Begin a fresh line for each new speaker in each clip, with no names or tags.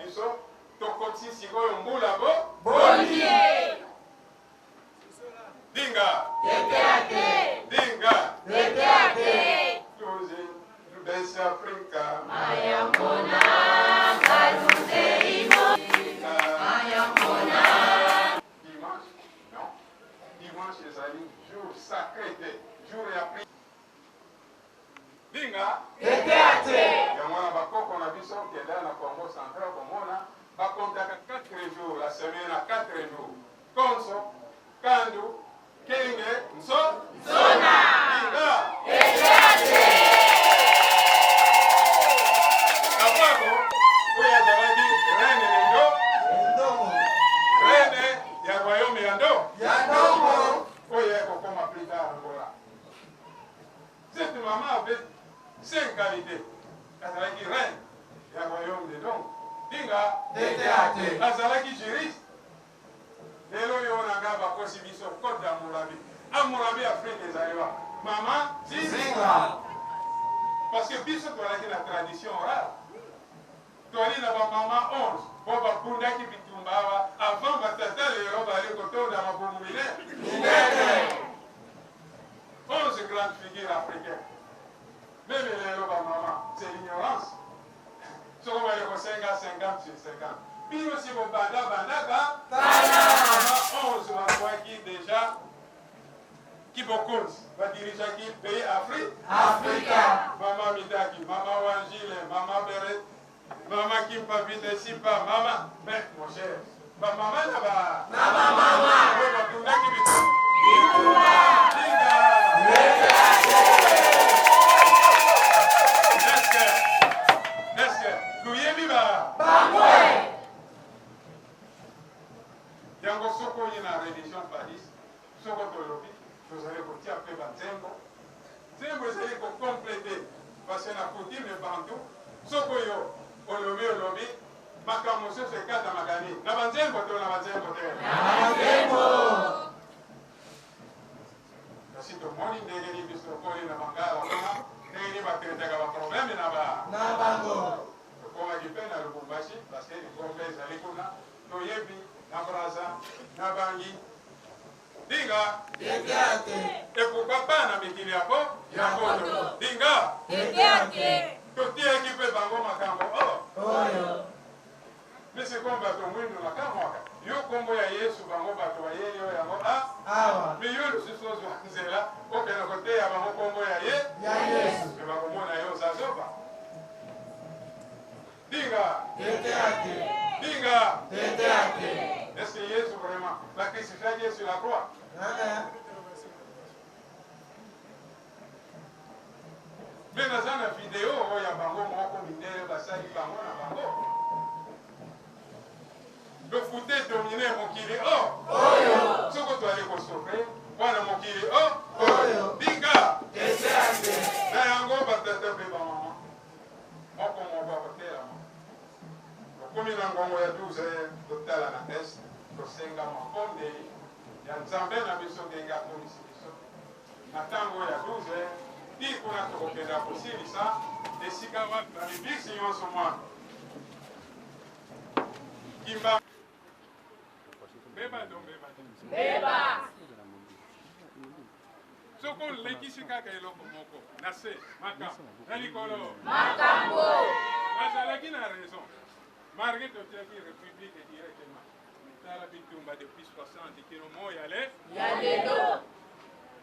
biso tokoti sikoyo mbula bo
Bollier.
Dinga.
Teteate.
Dinga.
Teteate.
Closing. Best Africa.
Mayamona. Kaluseimo. Mayamona.
Dimanche, non. Dimanche, les amis, jour sacré, jour et après. Dinga.
Teteate.
Yamona bakoko na biso kenda na Congo central komona bakontaka 4 jours la semaine à 4 jours. Konso, Kandu, Kenge, Nso,
Zona.
Dinga.
Teteate.
Abako, oya zalaki reine Ndo, reine ya royaume ya Ndo. Oya kokoma plus tard Angola. Cette maman avait 5 qualités. Azalaki reine ya royaume de Ndo. Dinga.
Teteate.
Azalaki juriste. Lelo yo nanga bakosi biso code d'Amurabi. Amurabi Afrique ezali wa. Mama Zinga. Parce que biso tolaki la tradition orale. Toli na ba mama 11. Bo bakundaki bitumba awa avant batata lelo bali kotonda mabomu minene. 11 grandes figures africaines. Même lelo ba mama, c'est l'ignorance. Soko bali ko 50 sur 50. Bino si bo bandaka mama 11 bakwaki déjà Kibokonzi badirijaki pays Afrika. Mama Midaki, Mama Wangile, Mama Beret, Mama Kimpa Vitesipa, Mama, mais mon cher, Mama là-bas. Mama. Oui, bakundaki bitumba. Est-ce que Louis ba?
Bangwe.
Yango soko yina religion Paris, soko tolobi. Vous allez côté après Banzembo. Zembo ezali ko compléter parce que na coutume bantu sokoyo olobi makambo so se kata magani na Banzembo to na Banzembo te.
Na Banzembo.
Kasi to moni ndenge ni biso ko na bangala kuna ndenge ni batreta ka ba problème na bango. Ko ma dipena Lubumbashi parce que ni kombe ezali kuna to yebi na Braza na Bangi. Dinga.
Teteate.
Et pourquoi pas na mikili yako? Yakoto. Dinga.
Teteate.
Totia ekipe bango makambo.
Oyo.
Mese komba to mwindo na kamwaka. Yo kombo ya Yesu bango bato bayeli yo yango
Awa.
Mais yo lususu nzela okena kote ya bango kombo ya
Yesu.
Me bakomona yo zazoba. Dinga.
Teteate.
Dinga.
Teteate.
Est-ce que Yesu vraiment la crucifixion sur la croix? Mais dans une vidéo, il y a bango moko mindele basali bango na bango. Le fouté dominé mokili
Oyo.
Soko to aller kosofre, wana mokili oyo. Dinga.
Teteate.
Na yango batata pe ba mama. Moko mo ba kotela mo. Komi na ngongo ya 12 totala na est, tosenga makonde ya Nzambe na biso ngenga komisi biso. Na tango ya 12 ti kuna tokokenda kosilisa esika wapi bamibisi nyonso mwana. Kimba. Beba. Soko lekisi kaka eloko moko na se makambo na likolo
Makambo.
bazalaki na raison malgré totiaki république directement tala bitumba depuis 60 kilo moya
Ya lelo.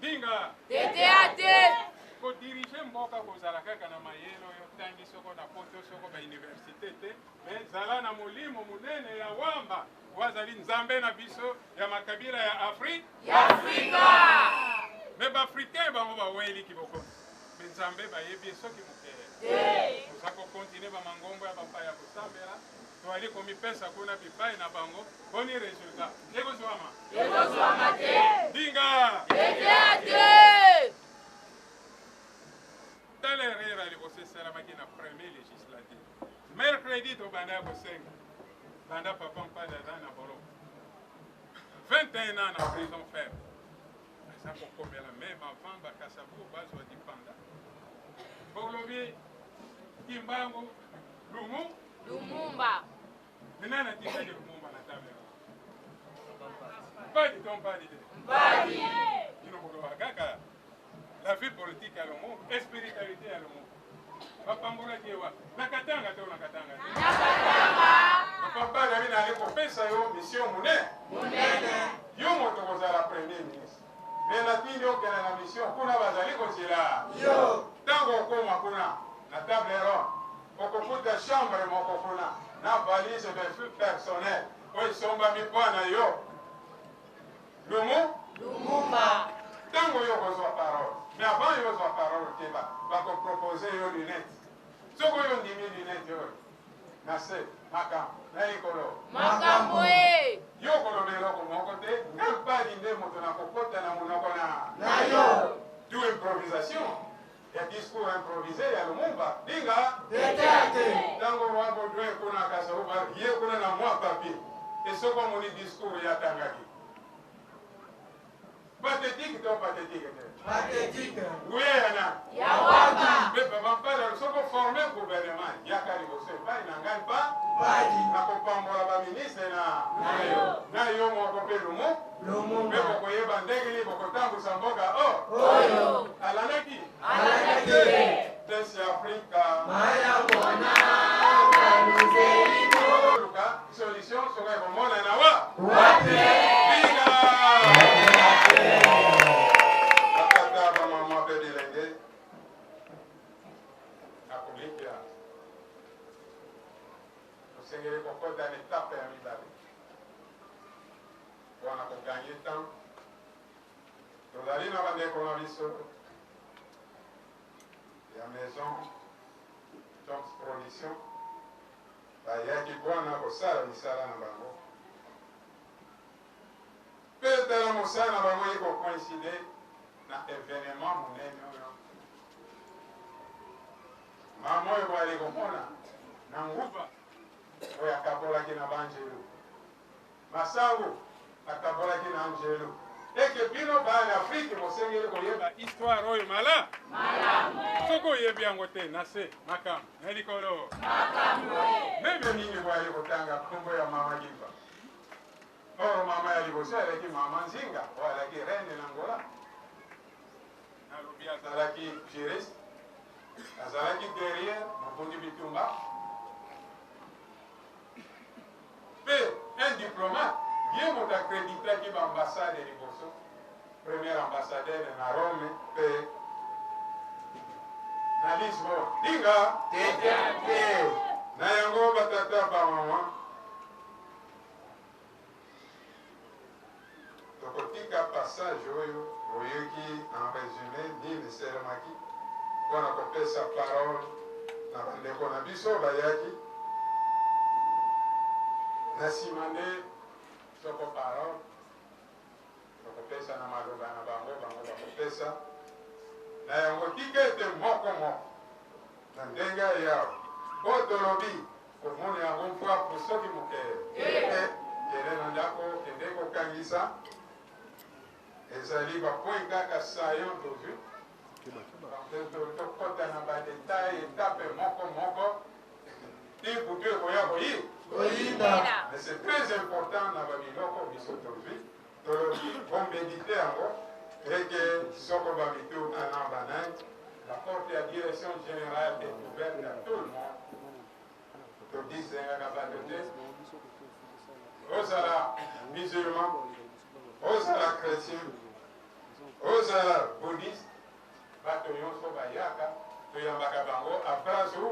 Dinga.
Teteate.
Kodirige mboka kozala kaka na mayelo oyo tangi soko na poto soko ba université te mais zala na molimo munene ya wamba wazali Nzambe na biso ya makabila ya Afrika. Mais ba africain bango ba weli kiboko. Mais Nzambe ba yebi soki mukere. Sako continue ba mangombo ya papa ya kusambela. Twali komi pesa kuna bipai na bango. Boni resultat. Ego zwama
te.
Dinga.
Teteate.
Dans les rêves, il faut se la machine premier législative. Mercredi, au banda Bosenga. Banda papa pas dans Bolo. 21 ans en prison ferme. Ça pour combien la même avant Bakasabu, Bazo di Panda. Bolobi, Kimbango, Lumumba. Maintenant, on dit que le monde à la table. Pas du tout, pas du tout. La vie politique à l'homme, spiritualité à l'homme. Bapambula kiwa. Nakatanga to nakatanga. Papa David na leko pesa yo mission munene. Yo moto kozala premier ministre. Mais na tindi okela na mission kuna bazali kozila. Yo. Tango koma kuna na table ronde. Okokuta chambre moko kuna na valise de feu personnel. Oyo somba mipwana yo. Lumumba. Tango yo kozwa parole. Mais avant yo kozwa parole keba bako proposer yo lunette. Soko yo ndimi lunette yo. Nase makambo na ikolo.
Makambo e.
Yo kolobelo ko moko te. Ngapa dinde moto na kokota na monoko na yo. Du improvisation. Ya discours improvisé ya Lumumba. Dinga. Tete. Tango wabo dwe kuna kasaruba ye kuna na mwa papier. Et soko moni discours ya tangaki. Pathétique ou pathétique? Pathétique. Oui, Anna.
Yawaba.
Mais papa, pas ce qu'on forme le gouvernement. Il y a qu'à dire que pas, il n'en gagne pas. Na kopambola ba ministre na yo mo kopé lumu. Mais pour koye bandegeli pour kotambusa mboka oh. Alanaki. Tesi Afrika. Maya mona. Solution serait pour mon anawa. Seigneur, qu'on dans l'étape permis d'aller. On a gagné temps. Nous allons dans la coronavirus. La maison, donc production. Il y a qui prend un salle, il s'arrête dans le bango. Peut-être que le salle dans le bango, il faut coïncider dans l'événement, mon ami. Maman, il va aller comprendre. Dans le groupe. Oya kabola kina banjelu masango akabola kina angelu eke bino ba na Afrique mosengele ko yeba histoire oyo mala soko yebi yango te nase makam nelikolo mebe nini bwali kotanga kumbo ya mama Gimba mama ya liboso alaki mama Nzinga alaki reine n'Angola nalobi azalaki juriste azalaki guerrier Mobutu Bitumba. Un diplomate, bien m'a accrédité qui est ambassade de Liboso, premier ambassadeur de Rome, et na Lisbonne. Dinga, na yango batata ba mama. Tokotika passage oyo, oyoki en résumé, dit le Selemaki, pour na kopesa sa parole, na bandeko na biso bayaki. Nasimane soko parole bakopesa na maloba na bango bakopesa na yango tikete moko na ndenge yao otolobi komona yango mfwa posoki mokele yele na ndako kende kokangisa ezali bapoi kaka sayon tozu tokota na badetail etape moko tibutu ekoya koyi. Mais c'est très important dans la biloko aujourd'hui de méditer et que soko babito en banane la porte de la direction générale est ouverte à tout le monde. To dise ngabalote osala musulman osala chrétien osala bouddhiste bato nyonso bayaka toyambaka bango abrazo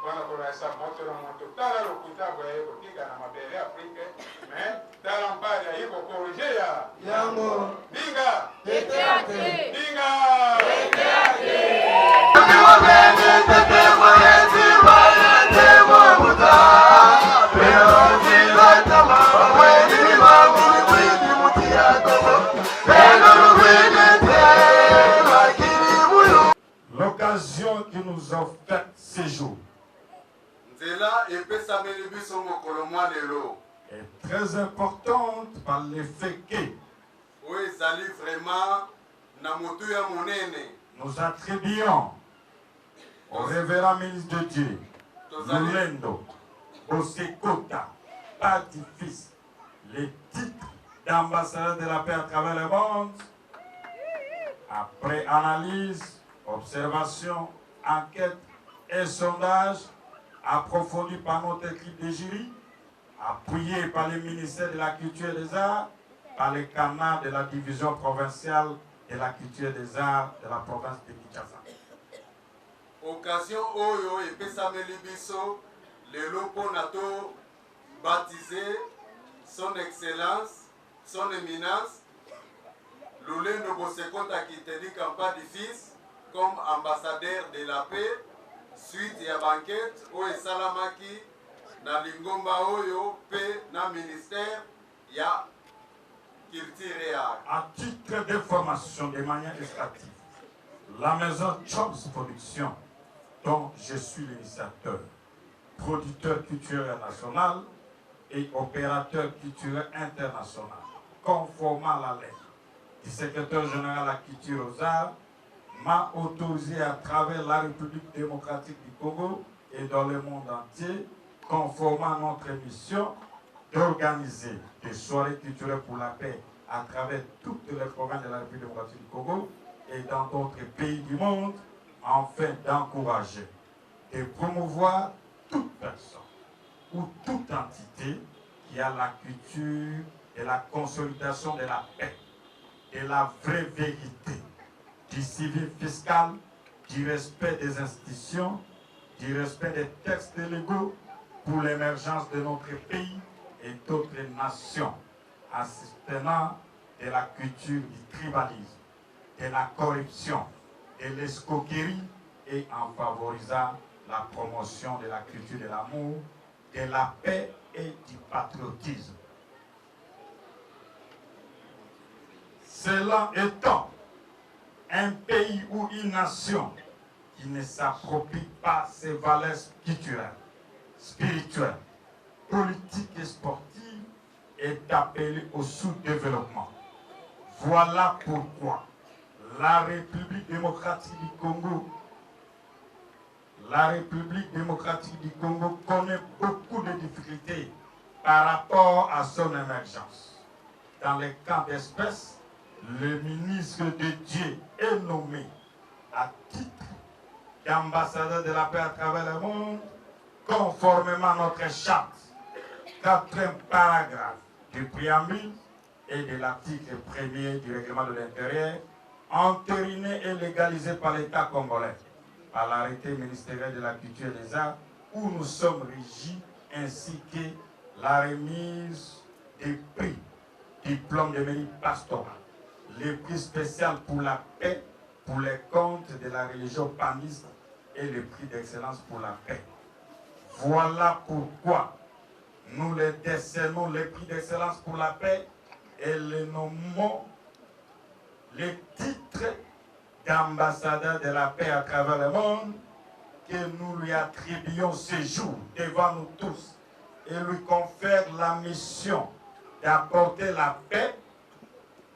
wana kolasa moto na moto tala lokuta boye kotika na mabele Afrique mais tala mpali ayi kokorige ya yango dinga dinga
L'occasion qui nous offre ces jours est très importante par l'effet que nous attribuons au révérend ministre de Dieu, Lulendo, José Kota, pas du fils, les titres d'ambassadeur de la paix à travers le monde, après analyse, observation, enquête et sondage, approfondis par notre équipe de jury, appuyé par le ministère de la Culture et des Arts, par les canaux de la division provinciale de la Culture et des Arts de la province de Kinshasa.
Occasion oyo epesameli biso lelo mpona to baptiser son excellence, son éminence Lulendo Bosekota Kiteli Kampa du fils comme ambassadeur de la paix suite ya banquette oyo esalamaki na lingomba oyo pe na ministère ya culture et art.
À titre d'information de manière extractive, la maison Chops Production, dont je suis l'initiateur, producteur culturel national et opérateur culturel international, conformément à la lettre du secrétaire général de la culture aux arts, m'a autorisé à travers la République démocratique du Congo et dans le monde entier, conformément à notre mission, d'organiser des soirées culturelles pour la paix à travers toutes les provinces de la République démocratique du Congo et dans d'autres pays du monde, afin d'encourager et promouvoir toute personne ou toute entité qui a la culture et la consolidation de la paix, de la vraie vérité, du civil fiscal, du respect des institutions, du respect des textes légaux pour l'émergence de notre pays et d'autres nations, en soutenant de la culture du tribalisme, de la corruption, de l'escroquerie et en favorisant la promotion de la culture de l'amour, de la paix et du patriotisme. Cela étant, un pays ou une nation qui ne s'approprie pas ses valeurs culturelles, spirituelles, politiques et sportives est appelé au sous-développement. Voilà pourquoi la République démocratique du Congo, connaît beaucoup de difficultés par rapport à son émergence. Dans les camps d'espèces, le ministre de Dieu est nommé à titre d'ambassadeur de la paix à travers le monde, conformément à notre charte, 4e paragraphe du préambule et de l'article 1er du règlement de l'intérieur, entériné et légalisé par l'État congolais, par l'arrêté ministériel de la culture et des arts, où nous sommes régis, ainsi que la remise des prix, diplôme de mérite pastoral, les prix spéciaux pour la paix, pour les comptes de la religion paniste et le prix d'excellence pour la paix. Voilà pourquoi nous les décernons les prix d'excellence pour la paix et les nommons les titres d'ambassadeur de la paix à travers le monde que nous lui attribuons ce jour devant nous tous et lui confère la mission d'apporter la paix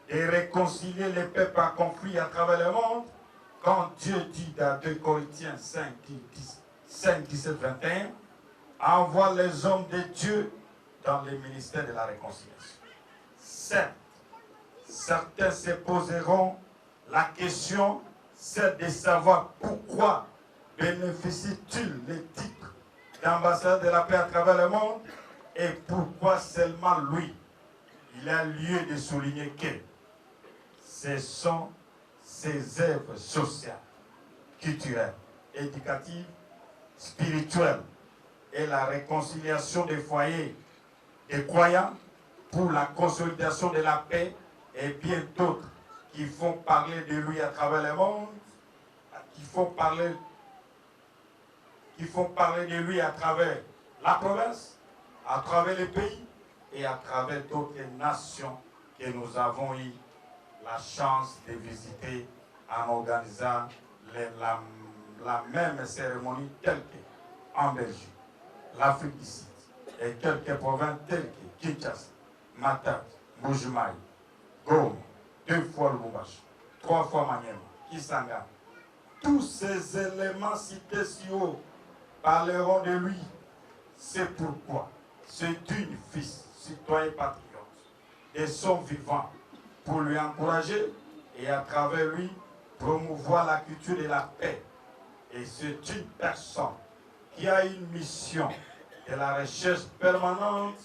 et réconcilier les peuples en conflit à travers le monde, quand Dieu dit dans 2 Corinthiens 5, 17, 21, envoie les hommes de Dieu dans le ministère de la réconciliation. Certes, certains se poseront la question, c'est de savoir pourquoi bénéficie-t-il les titres d'ambassadeur de la paix à travers le monde et pourquoi seulement lui. Il a lieu de souligner que ce sont ses œuvres sociales, culturelles, éducatives, spirituelles et la réconciliation des foyers des croyants pour la consolidation de la paix et bien d'autres qui font parler de lui à travers le monde, qui font parler de lui à travers la province, à travers les pays et à travers d'autres nations que nous avons eu la chance de visiter en organisant la même cérémonie telle qu'en Belgique, l'Afrique du Sud et quelques provinces telles que Kinshasa, Matadi, Mbujimayi, Goma, 2 fois Lubumbashi, 3 fois Maniema, Kisangani. Tous ces éléments cités si haut parleront de lui C'est pourquoi ce digne fils, citoyen patriote, et son vivant, pour lui encourager et à travers lui promouvoir la culture de la paix. Et c'est une personne qui a une mission de la recherche permanente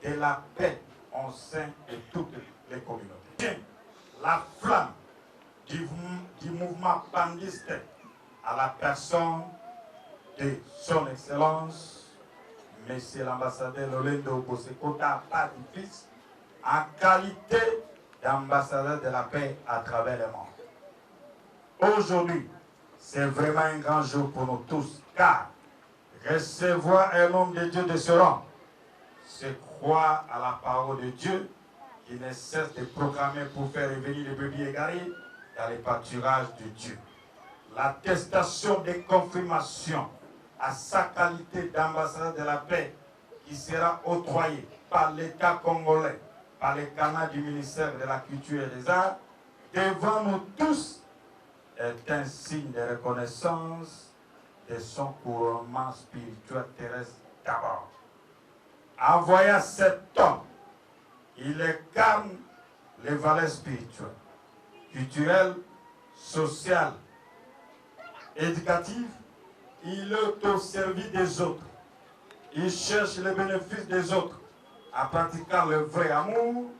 de la paix au sein de toutes les communautés. La flamme du mouvement pandiste à la personne de son Excellence, Monsieur l'ambassadeur Lolendo Bosekota Patifis, en qualité d'ambassadeur de la paix à travers le monde. Aujourd'hui, c'est vraiment un grand jour pour nous tous, car recevoir un homme de Dieu de ce rang, c'est croire à la parole de Dieu qui ne cesse de proclamer pour faire revenir les brebis égarés dans les pâturages de Dieu. L'attestation de confirmation à sa qualité d'ambassadeur de la paix qui sera octroyée par l'État congolais, par les canaux du ministère de la Culture et des Arts, devant nous tous, est un signe de reconnaissance de son couronnement spirituel terrestre d'abord. En voyant cet homme, il incarne les valeurs spirituelles, culturelles, sociales, éducatives. Il est au service des autres. Il cherche les bénéfices des autres en pratiquant le vrai amour,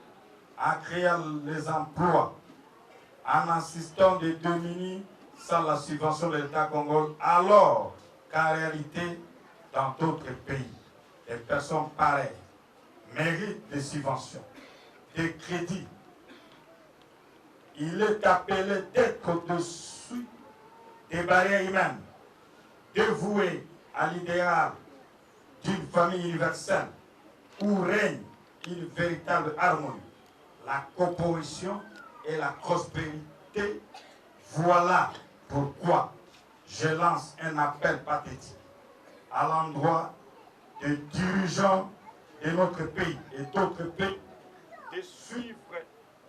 en créant les emplois, en insistant de dominer sans la subvention de l'État congolais, alors qu'en réalité, dans d'autres pays, les personnes pareilles méritent des subventions, des crédits. Il est appelé d'être au-dessus des barrières humaines, dévoué à l'idéal d'une famille universelle où règne une véritable harmonie, la coopération et la prospérité. Voilà pourquoi je lance un appel pathétique à l'endroit des dirigeants de notre pays et d'autres pays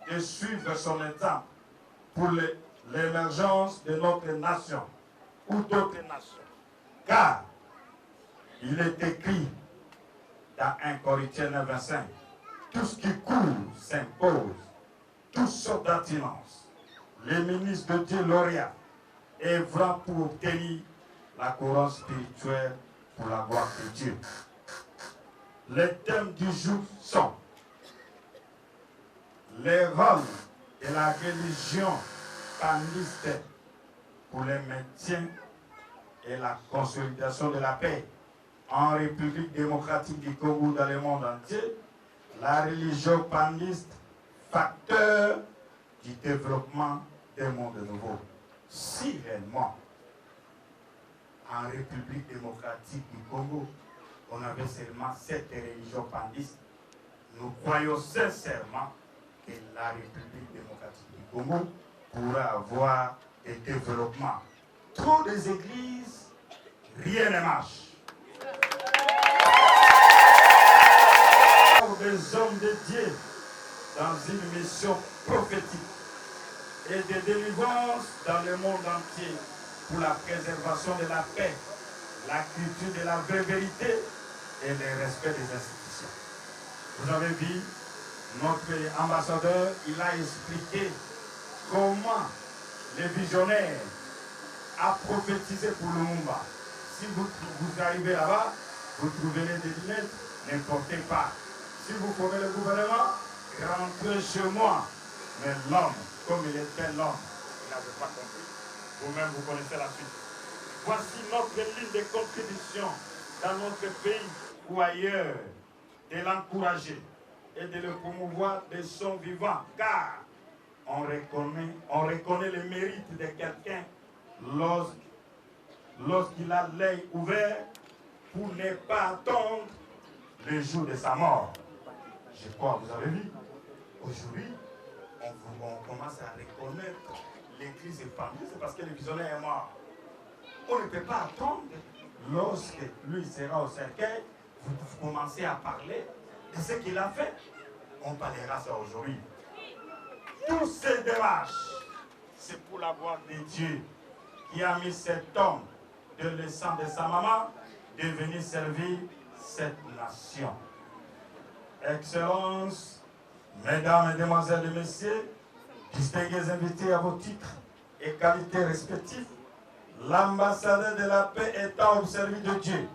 de suivre son exemple pour l'émergence de notre nation ou d'autres nations. Car il est écrit dans 1 Corinthiens 9:25, tout ce qui court s'impose, toutes sortes d'attirances. Les ministres de Dieu lauréats œuvrant pour obtenir la couronne spirituelle pour la gloire de Dieu. Les thèmes du jour sont les rôles de la religion pandiste pour le maintien et la consolidation de la paix en République démocratique du Congo dans le monde entier, la religion pandiste, facteur du développement d'un monde nouveau. Si réellement, en République démocratique du Congo, on avait seulement cette religion pandiste, nous croyons sincèrement que la République démocratique du Congo pourra avoir des développements. Trop des églises, rien ne marche. Des hommes de Dieu dans une mission prophétique et de délivrance dans le monde entier pour la préservation de la paix, la culture de la vraie vérité et le respect des institutions. Vous avez vu, notre ambassadeur, il a expliqué comment les visionnaires a prophétisé pour le Lumumba. Si vous arrivez là-bas, vous trouvez des lunettes, ne portez pas. Si vous formez le gouvernement, rentrez chez moi. Mais l'homme, comme il était l'homme, il n'avait pas compris. Vous-même, vous connaissez la suite. Voici notre ligne de contribution dans notre pays ou ailleurs, de l'encourager et de le promouvoir de son vivant, car on reconnaît le mérite de quelqu'un lorsqu'il a l'œil ouvert pour ne pas attendre le jour de sa mort. Je crois, vous avez vu, aujourd'hui, on commence à reconnaître l'église épandue, c'est parce que le visionnaire est mort. On ne peut pas attendre lorsque lui sera au cercueil, vous commencez à parler de ce qu'il a fait. On parlera ça aujourd'hui. Toutes ces démarches, c'est pour la gloire de Dieu qui a mis cet homme de le sang de sa maman de venir servir cette nation. Excellences, Mesdames, Mesdemoiselles et Messieurs, distingués invités à vos titres et qualités respectives, l'ambassadeur de la paix étant au service de Dieu,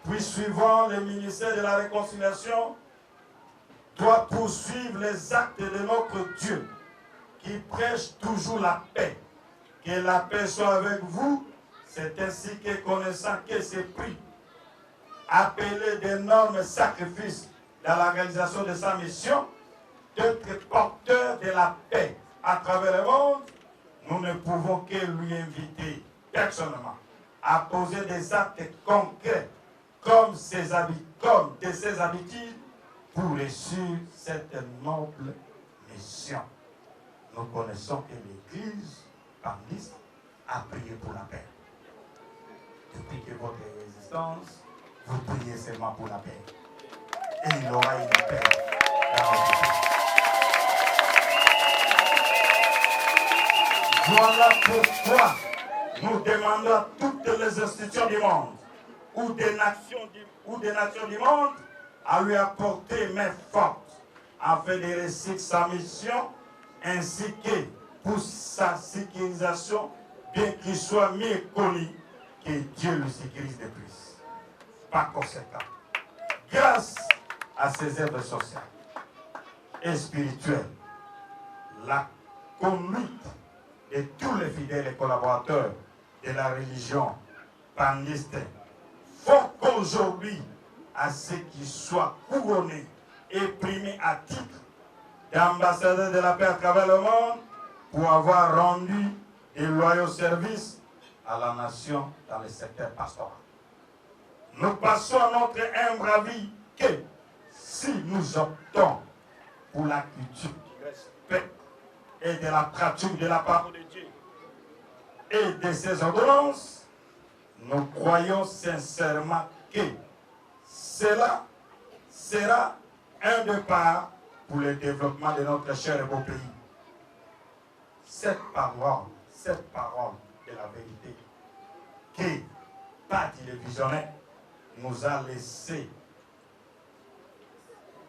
puis suivant le ministère de la réconciliation, doit poursuivre les actes de notre Dieu, qui prêche toujours la paix. Que la paix soit avec vous, c'est ainsi que connaissant que c'est pris, appelé d'énormes sacrifices dans la réalisation de sa mission, d'être porteur de la paix à travers le monde, nous ne pouvons que lui inviter personnellement à poser des actes concrets comme de ses habitudes pour réussir cette noble mission. Nous connaissons que l'Église pandiste a prié pour la paix. Depuis que votre résistance, vous priez seulement pour la paix. Et il y aura une paix dans notre pays. Voilà pourquoi nous demandons à toutes les institutions du monde ou des nations du monde à lui apporter main forte afin de réussir sa mission ainsi que pour sa sécurisation, bien qu'il soit mieux connu que Dieu le sécurise de plus. Par conséquent, grâce à ses œuvres sociales et spirituelles, la conduite de tous les fidèles et collaborateurs de la religion pandiste font qu'aujourd'hui, à ceux qui soient couronnés et primés à titre d'ambassadeurs de la paix à travers le monde pour avoir rendu des loyaux services à la nation dans le secteur pastoral. Nous passons à notre humble avis que si nous optons pour la culture du respect et de la pratique de la parole de Dieu et de ses ordonnances, nous croyons sincèrement que cela sera un des pas pour le développement de notre cher et beau pays. Cette parole est la vérité que Patti le visionnaire nous a laissé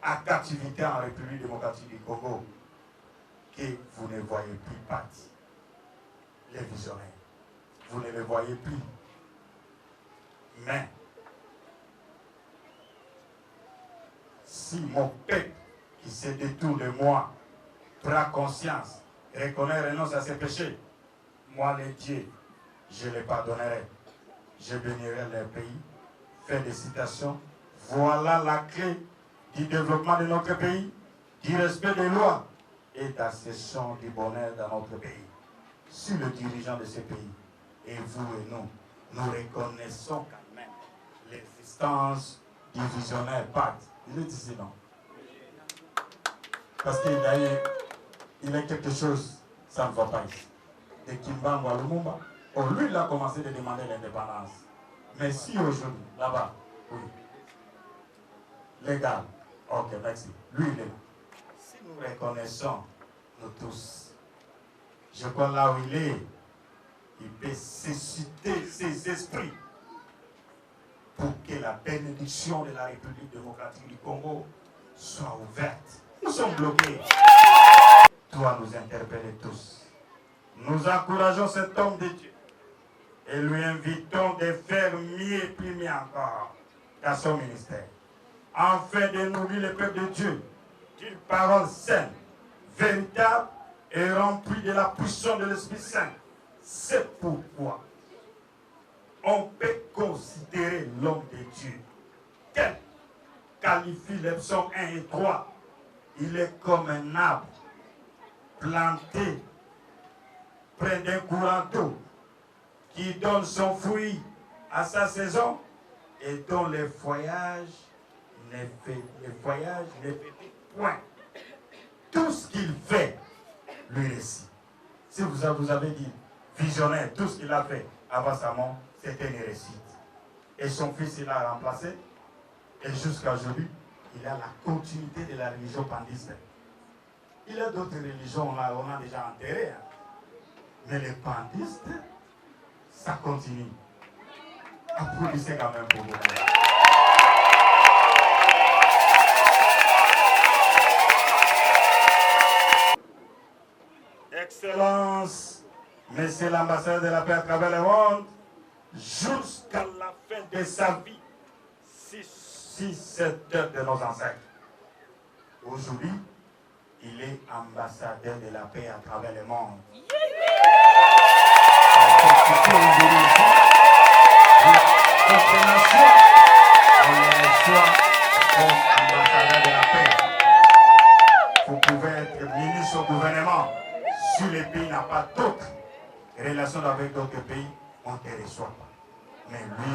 à captivité en République démocratique du Congo, que vous ne voyez plus Patti, les visionnaires. Vous ne les voyez plus. Mais si mon peuple qui se détourne de moi prend conscience, reconnaît, renonce à ses péchés, moi les dieux, je les pardonnerai. Je bénirai leur pays. Fait des citations. Voilà la clé du développement de notre pays, du respect des lois et d'accession du bonheur dans notre pays. Si le dirigeant de ce pays, et vous et nous reconnaissons quand même l'existence du visionnaire Patti. Il est ici, non? Parce qu'il y a quelque chose, ça ne va pas ici. De Kimbangu à Lumumba, lui, il a commencé de demander l'indépendance. Mais si aujourd'hui, là-bas, oui, légal, ok, merci, lui, il est là. Si nous reconnaissons, nous tous, je crois là où il est, il peut susciter ses esprits pour que la bénédiction de la République démocratique du Congo soit ouverte. Nous sommes bloqués. Toi, nous interpeller tous. Nous encourageons cet homme de Dieu et lui invitons de faire mieux et plus mieux encore dans son ministère, afin de nourrir le peuple de Dieu d'une parole saine, véritable et remplie de la puissance de l'Esprit Saint. C'est pourquoi on peut considérer l'homme de Dieu tel qualifie les psaumes 1 et 3. Il est comme un arbre planté près d'un courant d'eau qui donne son fruit à sa saison et dont les feuillages ne fait point. Tout ce qu'il fait lui réussit. Si vous avez dit visionnaire, tout ce qu'il a fait avant sa mort, c'était une réussite. Et son fils, il l'a remplacé. Et jusqu'à aujourd'hui, il a la continuité de la religion pandiste. Il y a d'autres religions, là, on a déjà enterré. Hein. Mais les pandistes, ça continue. Applaudissez quand même pour vous. Monsieur l'ambassadeur de la paix à travers le monde, jusqu'à la fin de sa vie, 6-7 heures de nos ancêtres. Aujourd'hui, il est ambassadeur de la paix à travers le monde. Notre nation, on le reçoit comme ambassadeur de la paix. Vous pouvez être ministre au gouvernement. Si le pays n'a pas d'autres relations avec d'autres pays, on ne te reçoit pas. Mais lui,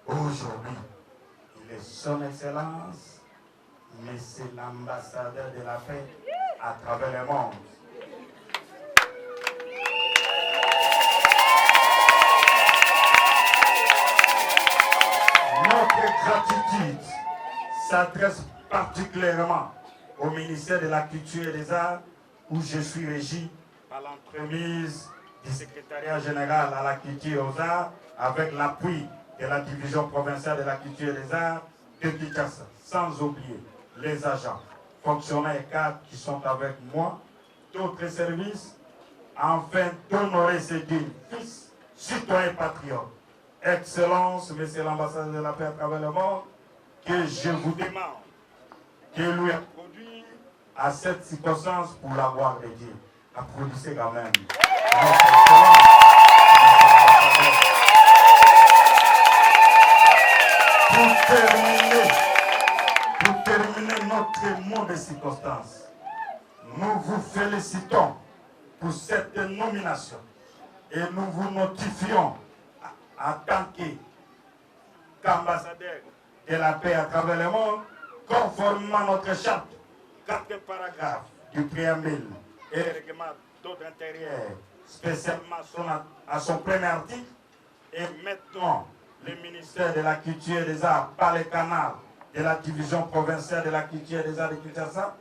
aujourd'hui, il est son excellence, mais c'est l'ambassadeur de la paix à travers le monde. Notre gratitude s'adresse particulièrement au ministère de la Culture et des Arts, où je suis régi par l'entremise du secrétariat général à la Culture et aux Arts, avec l'appui de la division provinciale de la Culture et des Arts de Kinshasa, sans oublier les agents, fonctionnaires et cadres qui sont avec moi, d'autres services, afin d'honorer ces dignes fils, citoyens patriotes. Excellence, Monsieur l'ambassadeur de la paix à travers le monde, que je vous demande de lui produire à cette circonstance pour la gloire de Dieu. Applaudissez quand même. Pour terminer notre mot de circonstance, nous vous félicitons pour cette nomination et nous vous notifions en tant qu'ambassadeur de la paix à travers le monde, conformément à notre charte, 4e paragraphe du préambule et le règlement d'ordre intérieur, spécialement à son premier article, et maintenant le ministère de la Culture et des Arts, par le canal de la division provinciale de la Culture et des Arts de Kinshasa,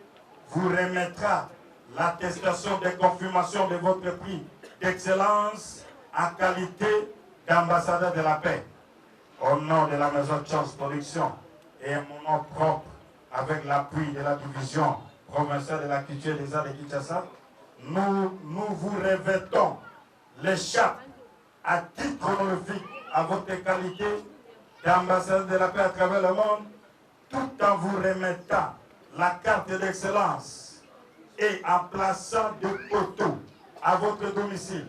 vous remettra l'attestation de confirmation de votre prix d'excellence en qualité d'ambassadeur de la paix. Au nom de la maison Chance Production et à mon nom propre, avec l'appui de la division provinciale de la Culture et des Arts de Kinshasa, nous vous revêtons l'écharpe à titre honorifique à votre qualité d'ambassadeur de la paix à travers le monde, tout en vous remettant la carte d'excellence et en plaçant des poteaux à votre domicile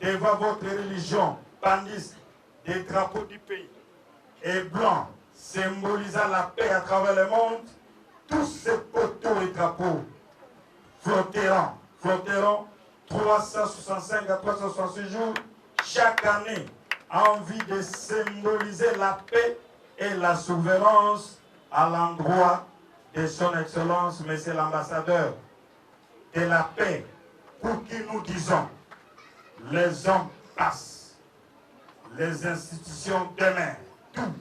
devant votre religion pandiste des drapeaux du pays et blanc symbolisant la paix à travers le monde. Tous ces poteaux et drapeaux flotteront 365 à 366 jours chaque année en vue de symboliser la paix et la souveraineté à l'endroit de son excellence, Monsieur l'ambassadeur de la paix, pour qui nous disons, les hommes passent, les institutions demeurent, tout,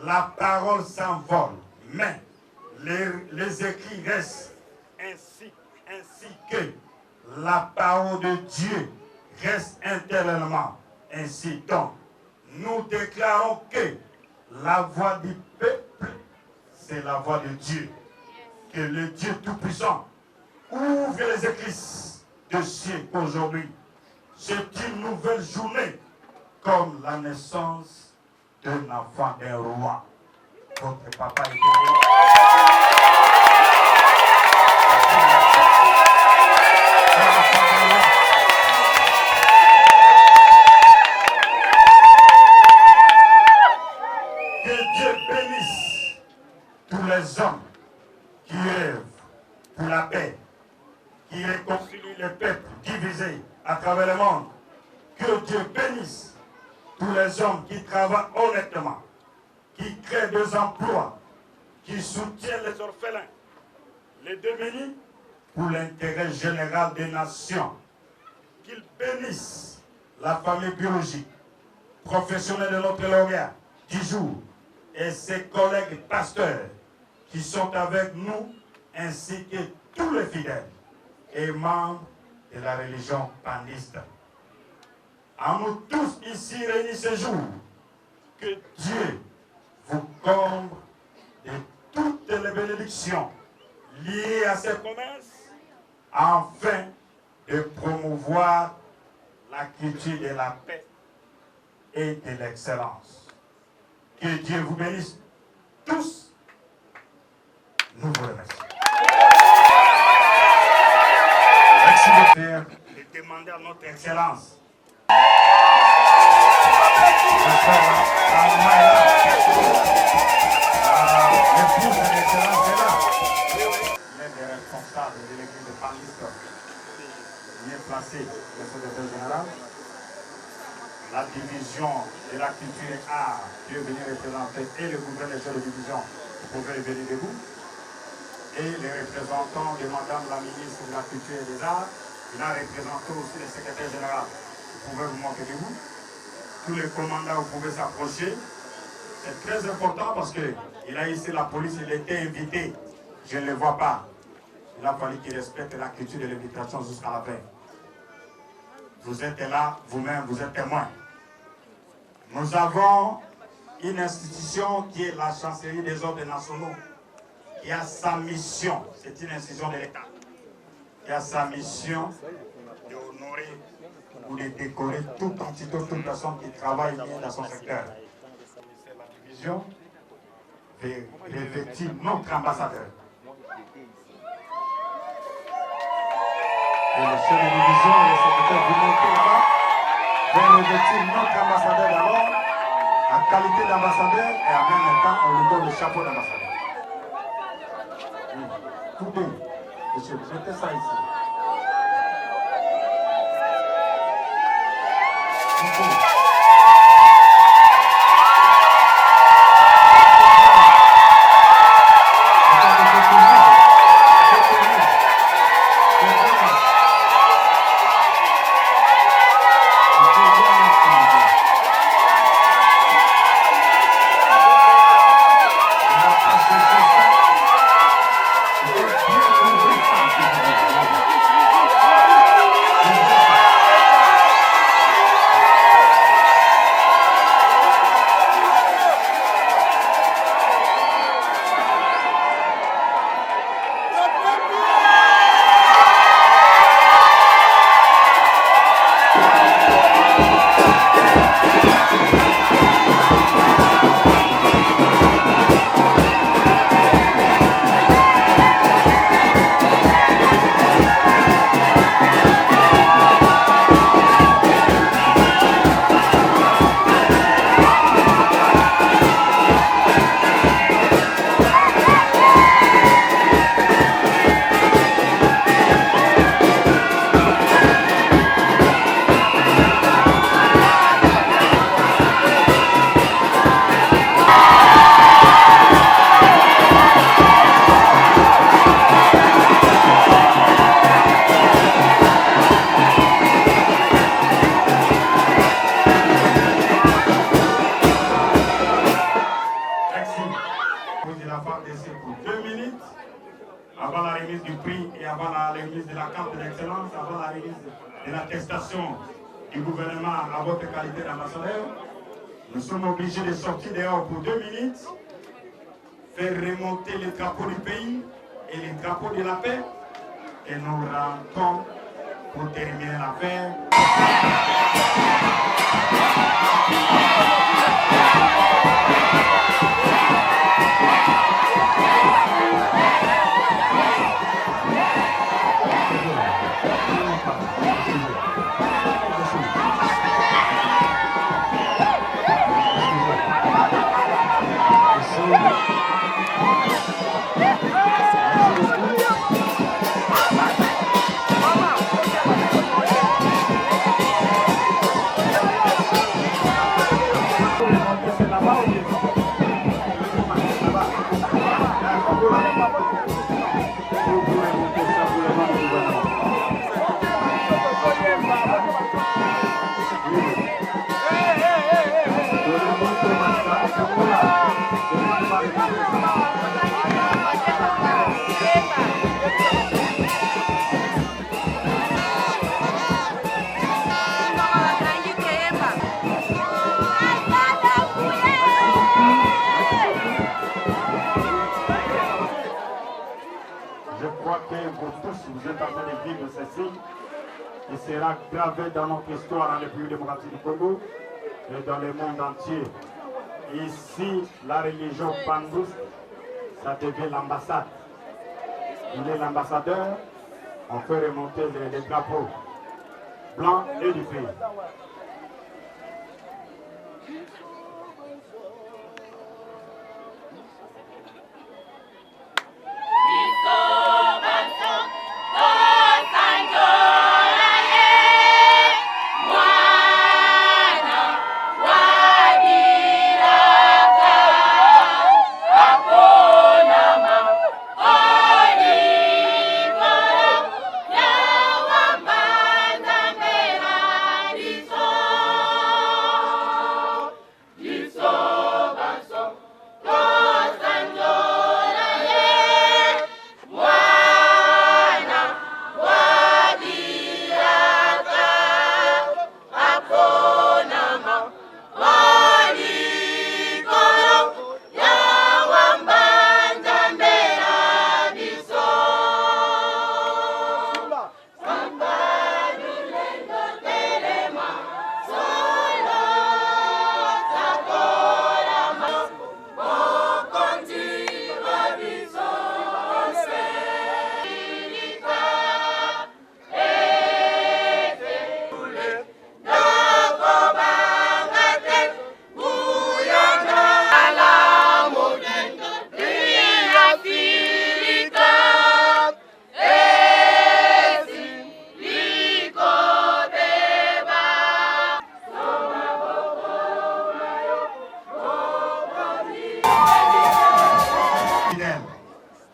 la parole s'envole, mais les écrits restent, ainsi que la parole de Dieu reste éternellement. Ainsi donc, nous déclarons que la voix du peuple, c'est la voix de Dieu. Que le Dieu Tout-Puissant ouvre les écrits de ciel aujourd'hui. C'est une nouvelle journée, comme la naissance d'un enfant, d'un roi. Votre papa était roi. Que Dieu bénisse tous les hommes qui œuvrent pour la paix, qui réconcilient les peuples divisés à travers le monde. Que Dieu bénisse tous les hommes qui travaillent honnêtement, qui créent des emplois, qui soutiennent les orphelins, les démunis, pour l'intérêt général des nations. Qu'il bénisse la famille biologique, professionnelle de notre lauréat du jour, et ses collègues pasteurs qui sont avec nous, ainsi que tous les fidèles et membres de la religion pandiste. À nous tous ici réunis ce jour, que Dieu vous comble de toutes les bénédictions liées à ces promesses, afin de promouvoir la culture de la paix et de l'excellence. Que Dieu vous bénisse tous. Nous vous remercions. Merci de demander à notre excellence. L'épouse de l'excellence est là. Il est des responsables de l'église de Panliste. Il est placé, le secrétaire général. La division de la culture et art qui est venu représenter et le gouverneur de division pour venir debout. Et les représentants de Madame la ministre de la Culture et des Arts. Il a représenté aussi le secrétaire général. Vous pouvez vous montrer debout. Tous les commandants, vous pouvez s'approcher. C'est très important parce qu'il a ici la police, il était invité. Je ne le vois pas. Il a fallu qu'il respecte la culture de l'invitation jusqu'à la fin. Vous êtes là, vous-même, vous êtes témoins. Nous avons une institution qui est la chancellerie des ordres nationaux, qui a sa mission, c'est une institution de l'État, qui a sa mission d'honorer ou de décorer toute entité, toute personne qui travaille bien dans son secteur. C'est la division de revêtir notre ambassadeur. Et le chef de division et le secrétaire du monter là-bas vont revêtir notre ambassadeur d'abord, en qualité d'ambassadeur, et en même temps, on lui donne le chapeau d'ambassadeur. Oui. Tout bien. Monsieur, mettez ça ici. Tout bien. Du gouvernement à votre qualité d'ambassadeur, nous sommes obligés de sortir dehors pour 2 minutes, faire remonter les drapeaux du pays et les drapeaux de la paix, et nous rentrons pour terminer l'affaire. Je crois que pour tous, vous êtes en train de vivre ceci. qui sera gravé dans notre histoire en République démocratique du Congo et dans le monde entier. Ici, la religion pandouste, ça devient l'ambassade. Il est l'ambassadeur, on fait remonter les drapeaux blancs et du pays.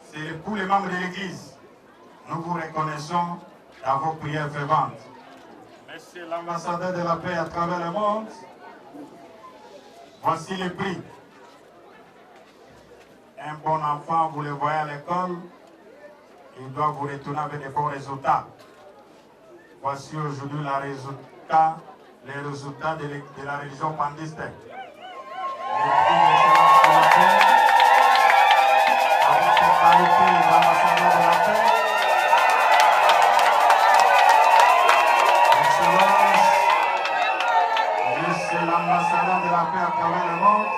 C'est pour les membres de l'Église. Nous vous reconnaissons dans vos prières ferventes. Monsieur l'ambassadeur de la paix à travers le monde, voici les prix. Un bon enfant, vous le voyez à l'école, il doit vous retourner avec de bons résultats. Voici aujourd'hui les résultats de la religion pandiste. Les prix d'excellence de la paix, avec les qualités d'ambassadeur de la paix. Excellence, c'est l'ambassadeur de la paix à travers le monde.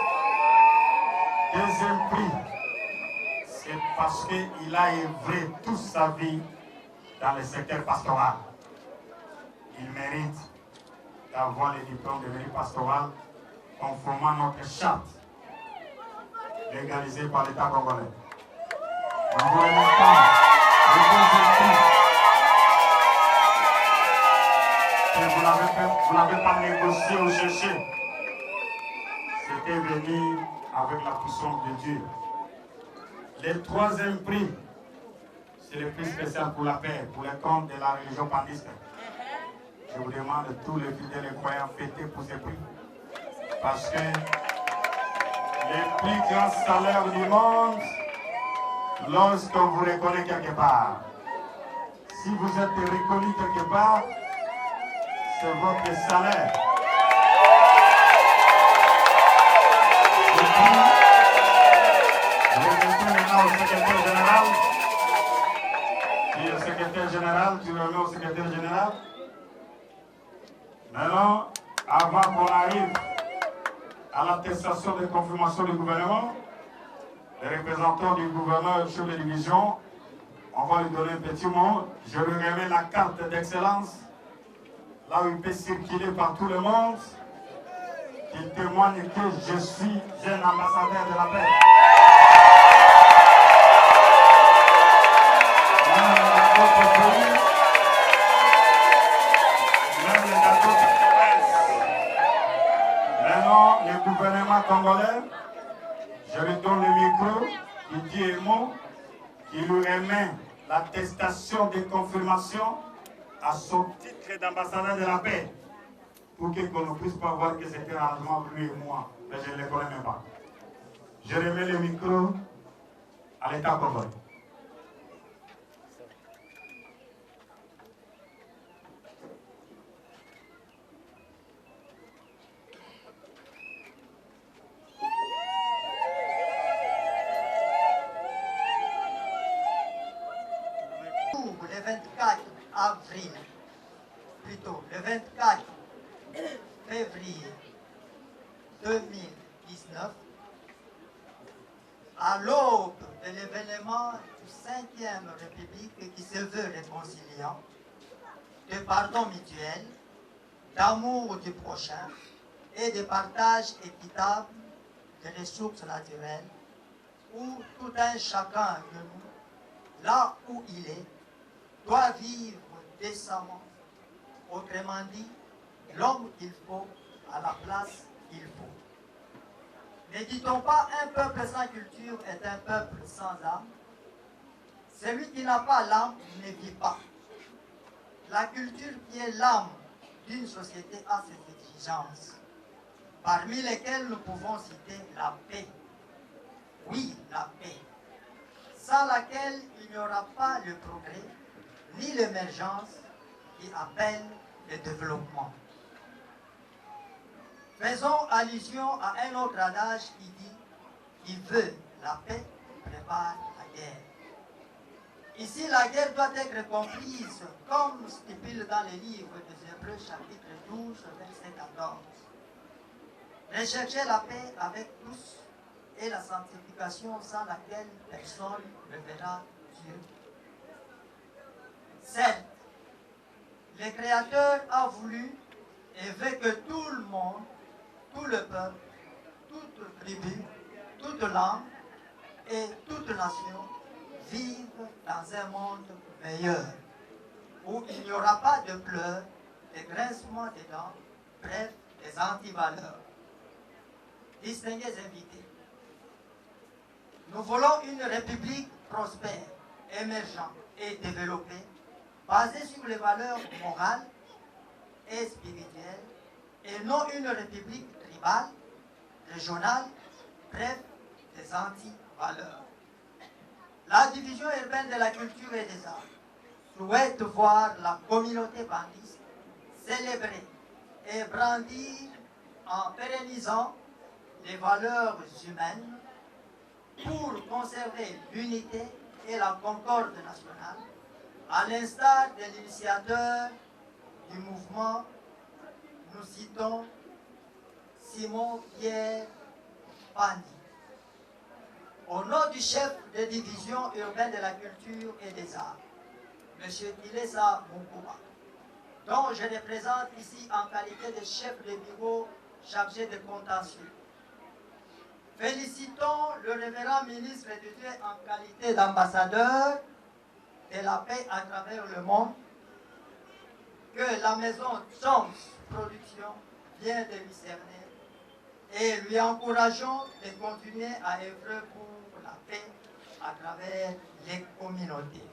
Deuxième prix, c'est parce qu'il a œuvré toute sa vie dans le secteur pastoral. Il mérite d'avoir le diplôme de mérite pastoral conformément à notre charte légalisée par l'État congolais. Nous vous remettons le deuxième prix que vous n'avez pas négocié ou cherché. C'était venu avec la puissance de Dieu. Le troisième prix, c'est le prix spécial pour la paix, pour les comptes de la religion pandiste. Je vous demande de tous les fidèles et croyants fêter pour ces prix. Parce que les plus grands salaires du monde, lorsqu'on vous reconnaît quelque part, si vous êtes reconnu quelque part, c'est votre salaire. Je vais maintenant au secrétaire général. Puis le secrétaire général, tu le remets au secrétaire général. Maintenant, avant qu'on arrive à l'attestation de confirmation du gouvernement, les représentants du gouverneur, chef de division, on va lui donner un petit mot. Je lui remets la carte d'excellence, là où il peut circuler par tout le monde, qui témoigne que je suis un ambassadeur de la paix. Même dans d'autres pays, même dans d'autres provinces. Maintenant, le gouvernement congolais, je lui donne le micro, il dit un mot, il lui remet l'attestation de confirmation à son titre d'ambassadeur de la paix, pour qu'on ne puisse pas voir que c'était un arrangement entre lui et moi, mais je ne le connais même pas. Je remets le micro à l'État congolais.
Le 24 avril plutôt le 24 février 2019, à l'aube de l'événement du 5e République qui se veut réconciliant, de pardon mutuel, d'amour du prochain et de partage équitable des ressources naturelles, où tout un chacun de nous, là où il est, doit vivre décemment. Autrement dit, l'homme qu'il faut à la place qu'il faut. Ne dit-on pas un peuple sans culture est un peuple sans âme? Celui qui n'a pas l'âme ne vit pas. La culture qui est l'âme d'une société a ses exigences, parmi lesquelles nous pouvons citer la paix. Oui, la paix, sans laquelle il n'y aura pas le progrès, ni l'émergence qui appelle le développement. Faisons allusion à un autre adage qui dit « Qui veut la paix prépare la guerre ». Ici, la guerre doit être comprise comme stipule dans les livres des Hébreux chapitre 12, verset 14. Recherchez la paix avec tous et la sanctification sans laquelle personne ne verra Dieu. Certes, le Créateur a voulu et veut que tout le monde, tout le peuple, toute tribu, toute langue et toute nation vivent dans un monde meilleur, où il n'y aura pas de pleurs, de grincements des dents, bref, des antivaleurs. Distingués invités, nous voulons une république prospère, émergente et développée, basée sur les valeurs morales et spirituelles, et non une république tribale, régionale, bref, des anti-valeurs. La division urbaine de la culture et des arts souhaite voir la communauté bandiste célébrer et brandir en pérennisant les valeurs humaines pour conserver l'unité et la concorde nationale, à l'instar de l'initiateur du mouvement, nous citons Simon-Pierre Pandi. Au nom du chef de division urbaine de la culture et des arts, M. Ilesa Moukouba, dont je représente ici en qualité de chef de bureau chargé de contentieux. Félicitons le révérend ministre de Dieu en qualité d'ambassadeur de la paix à travers le monde, que la maison Jones Production vient de lui cerner, et lui encourageons de continuer à œuvrer pour la paix à travers les communautés.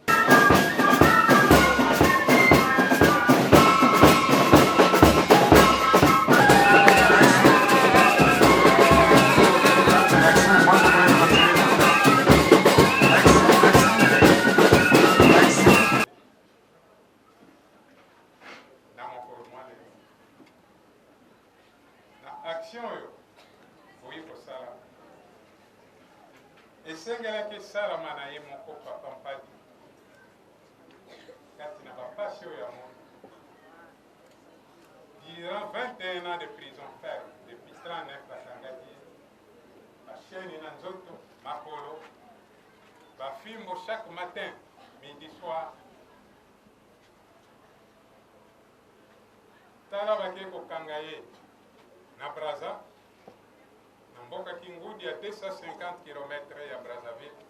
esengelaki esalama na ye moko papa mpadi kati na bapasi oyo ya mondo durant 21 ans de prison ferme depuis 39 basangaki ye basheni na nzoto makolo bafimbo chaque matin midi soir tala bake kokanga ye na Braza na mboka Kingudi ya 250 km ya Brazzaville.